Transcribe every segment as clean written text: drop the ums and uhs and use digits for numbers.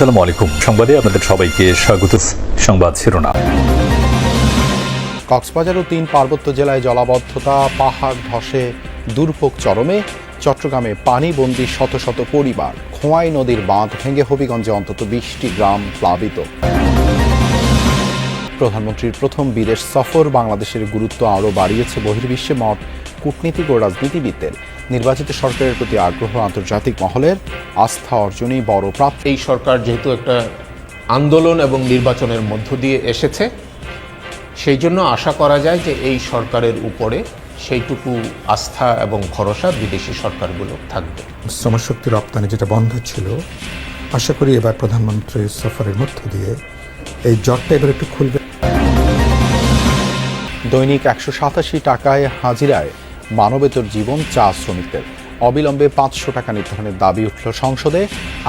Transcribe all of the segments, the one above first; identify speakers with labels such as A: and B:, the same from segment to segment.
A: আসসালামু আলাইকুম। সংবাদে আপনাদের সবাইকে স্বাগত। সংবাদ শিরোনাম।
B: কক্সবাজার ও 3 পার্বত্য জেলায় জলাবদ্ধতা, পাহাড় ধসে দুর্ভোগ চরমে। চট্টগ্রামে পানিবন্দী শত শত পরিবার। খোয়াই নদীর বাঁধ ভেঙে হবিগঞ্জে অন্তত 20টি গ্রাম প্লাবিত। প্রধানমন্ত্রীর প্রথম বিদেশ সফর বাংলাদেশের গুরুত্ব আরও বাড়িয়েছে বহির্বিশ্বে মত কূটনীতিক ও রাজনীতিবিদদের। নির্বাচিত সরকারের প্রতি আগ্রহ আন্তর্জাতিক মহলের, আস্থা অর্জনই বড় প্রাপ্তি।
C: এই সরকার যেহেতু একটা আন্দোলন এবং নির্বাচনের মধ্য দিয়ে এসেছে, সেই জন্য আশা করা যায় যে এই সরকারের উপরে সেইটুকু আস্থা এবং ভরসা বিদেশি সরকারগুলো থাকবে।
D: শ্রমশক্তি রপ্তানি যেটা বন্ধ ছিল, আশা করি এবার প্রধানমন্ত্রীর সফরের মধ্য দিয়ে এই জটটা এবার একটু খুলবে।
B: দৈনিক 187 টাকায় হাজিরায় মানবেতর জীবন চা শ্রমিকদের। অবিলম্বে 500 টাকা নির্ধারণের দাবি উঠল সংসদে।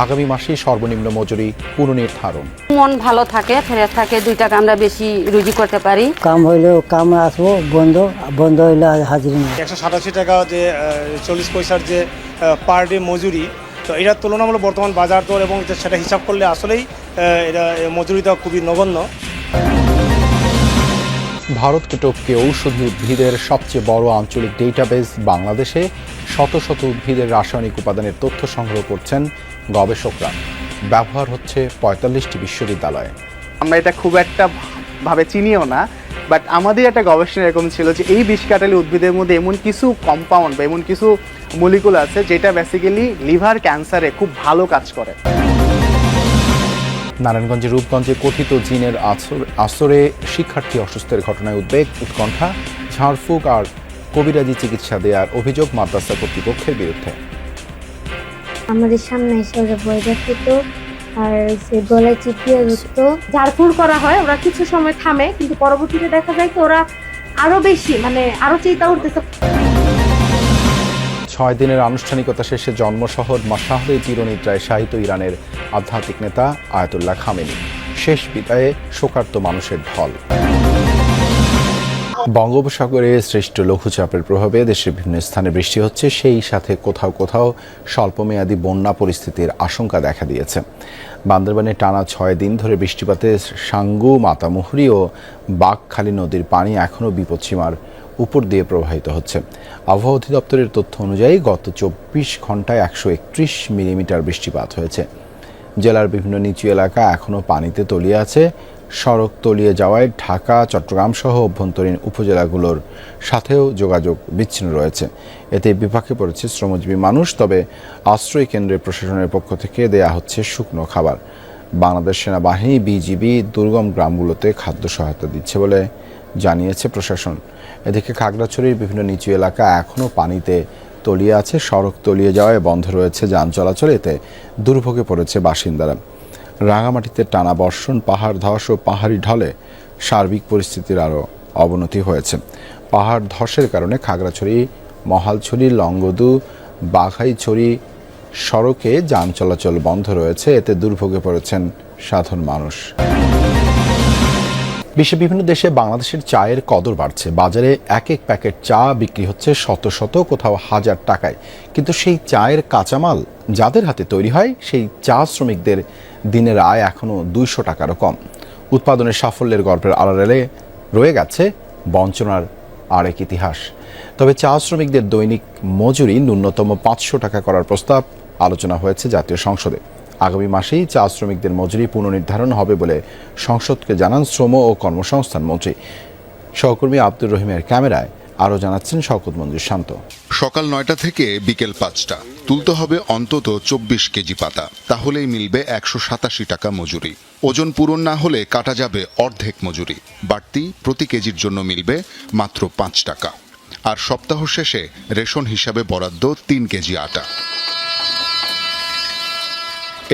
B: আগামী মাসেই সর্বনিম্ন মজুরি পুনর্নির্ধারণ।
E: মন ভালো থাকে, ফেরে থাকে, 2 টাকা আমরা বেশি রুজি করতে পারি।
F: কাম হইলেও কাম আসবো, বন্ধ হইলে হাজিরি নেই।
G: 187 টাকা যে 40 পয়সার যে পার ডে মজুরি, তো এটার তুলনামূলক বর্তমান বাজার দর এবং সেটা হিসাব করলে আসলেই এটা মজুরিটা খুবই নগণ্য।
B: ভারতকে টপকে ঔষধি উদ্ভিদের সবচেয়ে বড় আঞ্চলিক ডেটাবেস বাংলাদেশে। শত শত উদ্ভিদের রাসায়নিক উপাদানের তথ্য সংগ্রহ করছেন গবেষকরা। ব্যবহার হচ্ছে 45টি বিশ্ববিদ্যালয়ে।
H: আমরা এটা খুব একটা ভাবে চিনিও না, বাট আমাদের একটা গবেষণা এরকম ছিল যে এই বিষকাটালি উদ্ভিদের মধ্যে এমন কিছু কম্পাউন্ড বা এমন কিছু মলিকুল আছে যেটা বেসিক্যালি লিভার ক্যান্সারে খুব ভালো কাজ করে।
B: নারায়ণগঞ্জের রূপগঞ্জে কথিত জিনের আসরে শিক্ষার্থী অসুস্থের ঘটনায় উদ্বেগ, উৎকণ্ঠা। ঝাড়ফুঁক আর কবিরাজি চিকিৎসা দেওয়ার অভিযোগ মাদ্রাসা কর্তৃপক্ষের বিরুদ্ধে।
I: আমাদের সামনে এসে ওরা বই দেখত আর সে গলায় চিপিয়ে ধরত।
J: ঝাড়ফুঁড় করা হয়, ওরা কিছু সময় থামে, কিন্তু পরবর্তীতে দেখা যায় কি ওরা আরো বেশি আরো চিন্তা করতেছে।
B: 6 দিনের আনুষ্ঠানিকতা শেষে জন্মশহর মাশহাদে চিরনিদ্রায় শায়িত ইরানের আধ্যাত্মিক নেতা আয়াতুল্লাহ খামেনি। শেষ বিদায়ে শোকার্ত মানুষের ঢল। বঙ্গোপসাগরে সৃষ্ট লঘুচাপের প্রভাবে দেশের বিভিন্ন স্থানে বৃষ্টি হচ্ছে, সেই সাথে কোথাও কোথাও স্বল্পমেয়াদী বন্যা পরিস্থিতির আশঙ্কা দেখা দিয়েছে। বান্দরবানে টানা 6 দিন ধরে বৃষ্টিপাতে সাঙ্গু, মাতামুহুরী ও বাঘখালী নদীর পানি এখনও বিপদসীমার উপর দিয়ে প্রবাহিত হচ্ছে। আবহাওয়া অধিদপ্তরের তথ্য অনুযায়ী গত 24 ঘন্টায় 131 মিলিমিটার বৃষ্টিপাত হয়েছে। জেলার বিভিন্ন নিচু এলাকা এখনও পানিতে তলিয়ে আছে। সড়ক তলিয়ে যাওয়ায় ঢাকা, চট্টগ্রাম সহ অভ্যন্তরীণ উপজেলাগুলোর সাথেও যোগাযোগ বিচ্ছিন্ন রয়েছে। এতে বিপাকে পড়েছে শ্রমজীবী মানুষ। তবে আশ্রয় কেন্দ্রের প্রশাসনের পক্ষ থেকে দেয়া হচ্ছে শুকনো খাবার। বাংলাদেশ সেনাবাহিনী, বিজিবি দুর্গম গ্রামগুলোতে খাদ্য সহায়তা দিচ্ছে বলে জানিয়েছে প্রশাসন। এদিকে খাগড়াছড়ির বিভিন্ন নিচু এলাকা এখনও পানিতে তলিয়ে আছে। সড়ক তলিয়ে যাওয়ায় বন্ধ রয়েছে যান চলাচল। এতে দুর্ভোগে পড়েছে বাসিন্দারা। রাঙামাটিতে টানা বর্ষণ, পাহাড় ধস ও পাহাড়ি ঢলে সার্বিক পরিস্থিতির আরও অবনতি হয়েছে। পাহাড় ধসের কারণে খাগড়াছড়ি, মহালছড়ি, লংগদু, বাঘাইছড়ি সড়কে যান চলাচল বন্ধ রয়েছে। এতে দুর্ভোগে পড়েছেন সাধারণ মানুষ। বিশ্বের বিভিন্ন দেশে বাংলাদেশের চায়ের কদর বাড়ছে। বাজারে এক এক প্যাকেট চা বিক্রি হচ্ছে শত শত, কোথাও 1000 টাকায়। কিন্তু সেই চায়ের কাঁচামাল যাদের হাতে তৈরি হয়, সেই চা শ্রমিকদের দিনের আয় এখনও 200 টাকারও কম। উৎপাদনের সাফল্যের গল্পের আড়ালে রয়ে গেছে বঞ্চনার আরেক ইতিহাস। তবে চা শ্রমিকদের দৈনিক মজুরি ন্যূনতম 500 টাকা করার প্রস্তাব আলোচনা হয়েছে জাতীয় সংসদে। আগামী মাসেই চা শ্রমিকদের মজুরি পুনর্নির্ধারণ হবে বলে সংসদকে জানান শ্রম ও কর্মসংস্থান মন্ত্রী। সহকর্মী আব্দুর রহিমের ক্যামেরায় আরও জানাচ্ছেন শওকত মঞ্জুর শান্ত।
K: সকাল 9টা থেকে বিকেল 5টা তুলতে হবে অন্তত 24 কেজি পাতা, তাহলেই মিলবে 187 টাকা মজুরি। ওজন পূরণ না হলে কাটা যাবে অর্ধেক মজুরি। বাড়তি প্রতি কেজির জন্য মিলবে মাত্র 5 টাকা। আর সপ্তাহ শেষে রেশন হিসাবে বরাদ্দ 3 কেজি আটা।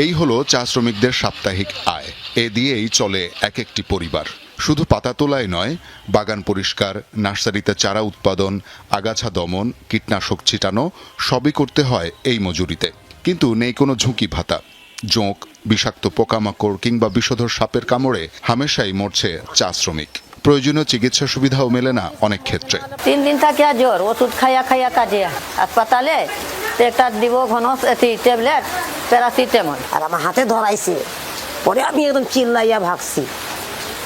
K: এই হলো চা শ্রমিকদের সাপ্তাহিক আয়। এ দিয়েই চলে এক একটি পরিবার। শুধু পাতা তোলাই নয়, বাগান পরিষ্কার, নার্সারিতে চারা উৎপাদন, আগাছা দমন, কীটনাশক ছিটানো সবই করতে হয় এই মজুরিতে। কিন্তু নেই কোনো ঝুঁকি ভাতা। জোঁক, বিষাক্ত পোকামাকড় কিংবা বিষধর সাপের কামড়ে হামেশাই মরছে চা শ্রমিক। প্রয়োজনীয় চিকিৎসা সুবিধাও মেলে না অনেক ক্ষেত্রে।
E: 3 দিন থাকিয়া জ্বর, ওষুধ খাইয়া কাজে হাসপাতালে একটা দিব ঘন ট্যাবলেট প্যারাসিটামল।
F: আর আমার হাতে ধরাইছে পরে আমি একদম চিল্লাইয়া ভাগছি,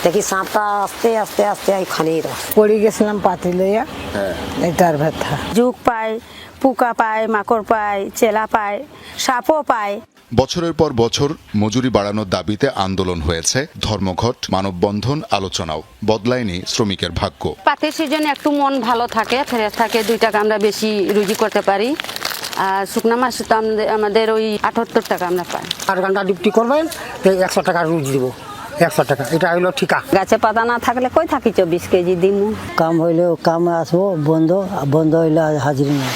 F: দেখি সাপটা আস্তে আস্তে আস্তে খালি পড়ে গেছিলাম পাতি লইয়া, এটার ব্যথা।
E: জুক পায়, পোকা পায়, মাকড় পায়, চেলা পায়, সাপও পায়।
K: বছরের পর বছর মজুরি বাড়ানোর দাবিতে আন্দোলন হয়েছে, ধর্মঘট, মানববন্ধন, আলোচনাও। বদলায়নি শ্রমিকের ভাগ্য।
E: পাতের সিজনে একটু মন ভালো থাকে, ফ্রেশ থাকে, 2 টাকা আমরা বেশি রুজি করতে পারি। আর শুকনা মাসে তো আমাদের ওই 78 টাকা আমরা পাই।
F: 8 ঘন্টা ডিউটি করবেন, 100 টাকা রুজি দিব, 100 টাকা, এটা হইলো ঠিকা।
E: গাছে পাতা না থাকলে কই থাকি 24 কেজি দিমু।
F: কাম হইলেও কামে আসবো, বন্ধ হইলে হাজিরি নেই।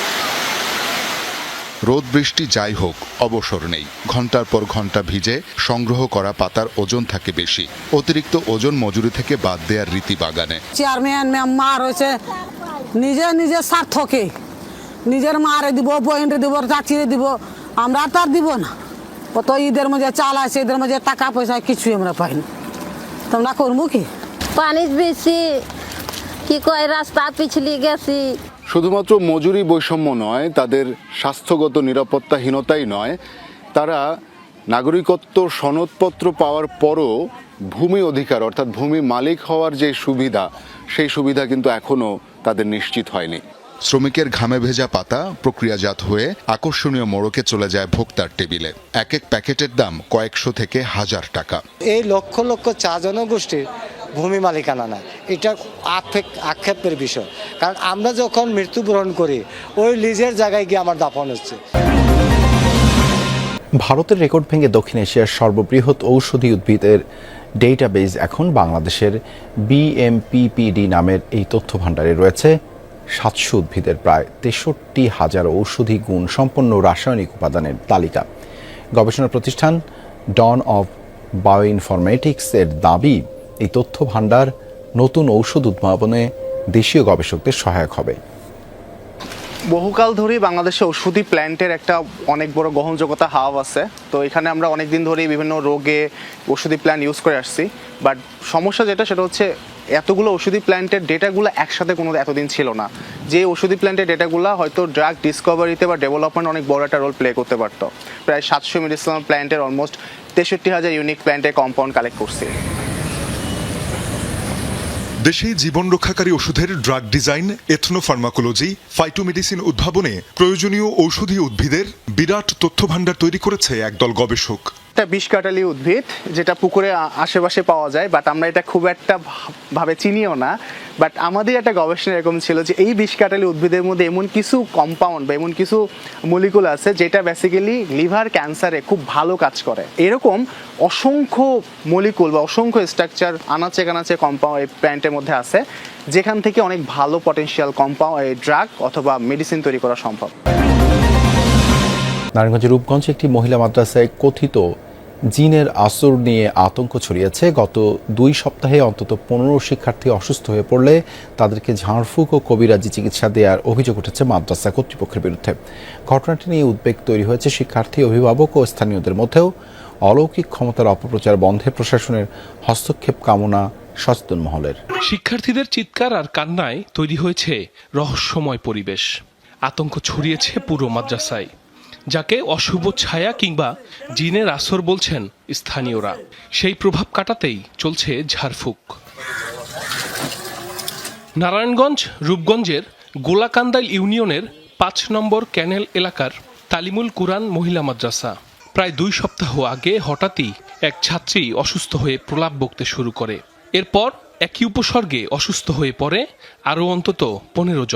K: রোদ বৃষ্টি যাই হোক, অবসর নেই। ঘন্টার পর ঘন্টা ভিজে সংগ্রহ করা পাতার ওজন থাকে বেশি। অতিরিক্ত ওজন মজুরি থেকে বাদ দেওয়ার রীতি বাগানে।
F: চেয়ারম্যান মেম্বার হয়েছে নিজের স্বার্থকে, নিজের মারে দিব, বহিনরে দিব, চাচিরে দিব, আমরা তো আর দিব না। কত ঈদের মধ্যে চাল আছে, ঈদের মধ্যে টাকা পয়সা কিছুই আমরা পাইনি, তোমরা করবো কি?
E: পানি বেশি, কি কয় রাস্তা পিছলি গেছি।
K: শুধুমাত্র মজুরি বৈষম্য নয়, তাদের স্বাস্থ্যগত নিরাপত্তাহীনতাই নয়, তারা নাগরিকত্ব সনদপত্র পাওয়ার পরও ভূমি অধিকার অর্থাৎ ভূমি মালিক হওয়ার যে সুবিধা, সেই সুবিধা কিন্তু এখনো তাদের নিশ্চিত হয়নি। শ্রমিকের ঘামে ভেজা পাতা প্রক্রিয়াজাত হয়ে আকর্ষণীয় মোড়কে চলে যায় ভোক্তার টেবিলে। এক এক প্যাকেটের দাম কয়েকশো থেকে 1000 টাকা।
F: এই লক্ষ লক্ষ চা জনগোষ্ঠীর ভূমি মালিকানা না, এটা আক্ষেপের বিষয়। কারণ আমরা যখন মৃত্যুবরণ করি, ওই লিজের জায়গায় গিয়ে আমার দাফন হচ্ছে।
B: ভারতের রেকর্ড ভেঙে দক্ষিণ এশিয়ার সর্ববৃহৎ ঔষধি উদ্ভিদের ডেটাবেজ এখন বাংলাদেশের BMPPD নামের এই তথ্য ভাণ্ডারে রয়েছে 700 উদ্ভিদের প্রায় 63,000 ঔষধি গুণ সম্পন্ন রাসায়নিক উপাদানের তালিকা। গবেষণা প্রতিষ্ঠান ডন অফ বায়োইনফরমেটিক্স এর দাবি, এই তথ্য ভাণ্ডার নতুন ঔষধ উদ্ভাবনে দেশীয় গবেষকদের সহায়ক হবে।
H: বহুকাল ধরেই বাংলাদেশে ওষুধি প্ল্যান্টের একটা অনেক বড় গ্রহণযোগ্যতা হাব আছে। তো এখানে আমরা অনেক দিন ধরেই বিভিন্ন রোগে ওষুধি প্ল্যান্ট ইউজ করে আসছি। বাট সমস্যা সেটা হচ্ছে এতগুলো ওষুধি প্ল্যান্টের ডেটাগুলো একসাথে কোনো এতদিন ছিল না। যে ওষুধি প্ল্যান্টের ডেটাগুলো হয়তো ড্রাগ ডিসকভারিতে বা ডেভেলপমেন্ট অনেক বড় একটা রোল প্লে করতে পারতো। প্রায় 700 মেডিসিনাল প্ল্যান্টের অলমোস্ট 63,000 ইউনিক প্ল্যান্টের কম্পাউন্ড কালেক্ট করছে।
L: দেশে জীবন রক্ষাকারী ওষুধের ড্রাগ ডিজাইন, এথনোফার্মাকোলজি, ফাইটোমেডিসিন উদ্ভাবনে প্রয়োজনীয় ঔষধি উদ্ভিদের বিরাট তথ্য ভাণ্ডার তৈরি করেছে একদল গবেষক।
H: একটা বিষকাটালি উদ্ভিদ যেটা পুকুরে আশেপাশে পাওয়া যায়, বাট আমরা এটা খুব একটা ভাবে চিনিও না। বাট আমাদের একটা গবেষণা এরকম ছিল যে এই বিষকাটালি উদ্ভিদের মধ্যে এমন কিছু কম্পাউন্ড বা এমন কিছু মলিকুল আছে যেটা বেসিক্যালি লিভার ক্যান্সারে খুব ভালো কাজ করে। এরকম অসংখ্য মলিকুল বা অসংখ্য স্ট্রাকচার আনাচে কানাচে কম্পাউন্ড এই প্ল্যান্টের মধ্যে আছে, যেখান থেকে অনেক ভালো পটেনশিয়াল কম্পাউন্ড ড্রাগ অথবা মেডিসিন তৈরি করা সম্ভব।
B: নারায়ণগঞ্জের রূপগঞ্জে একটি মহিলা মাদ্রাসায় কথিত জিনের আসর নিয়ে আতঙ্ক ছড়িয়েছে। গত 2 সপ্তাহে অন্তত 15 শিক্ষার্থী অসুস্থ হয়ে পড়লে তাদেরকে ঝাড়ফুঁক ও কবিরাজি চিকিৎসা দেওয়ার অভিযোগ উঠেছে মাদ্রাসা কর্তৃপক্ষের বিরুদ্ধে। ঘটনাটি নিয়ে উদ্বেগ তৈরি হয়েছে শিক্ষার্থী, অভিভাবক ও স্থানীয়দের মধ্যেও। অলৌকিক ক্ষমতার অপপ্রচার বন্ধে প্রশাসনের হস্তক্ষেপ কামনা সচেতন মহলের।
M: শিক্ষার্থীদের চিৎকার আর কান্নায় তৈরি হয়েছে রহস্যময় পরিবেশ। আতঙ্ক ছড়িয়েছে পুরো মাদ্রাসায়, যাকে অশুভ ছায়া কিংবা জিনের আসর বলছেন স্থানীয়রা। সেই প্রভাব কাটাতেই চলছে ঝাড়ফুঁক। নারায়ণগঞ্জ রূপগঞ্জের গোলাকান্দাইল ইউনিয়নের 5 নম্বর ক্যানেল এলাকার তালিমুল কুরআন মহিলা মাদ্রাসা। প্রায় 2 সপ্তাহ আগে হঠাৎই এক ছাত্রী অসুস্থ হয়ে প্রলাপ বকতে শুরু করে। এরপর একই উপসর্গে অসুস্থ হয়ে পড়ে আরও অন্তত 15 জন।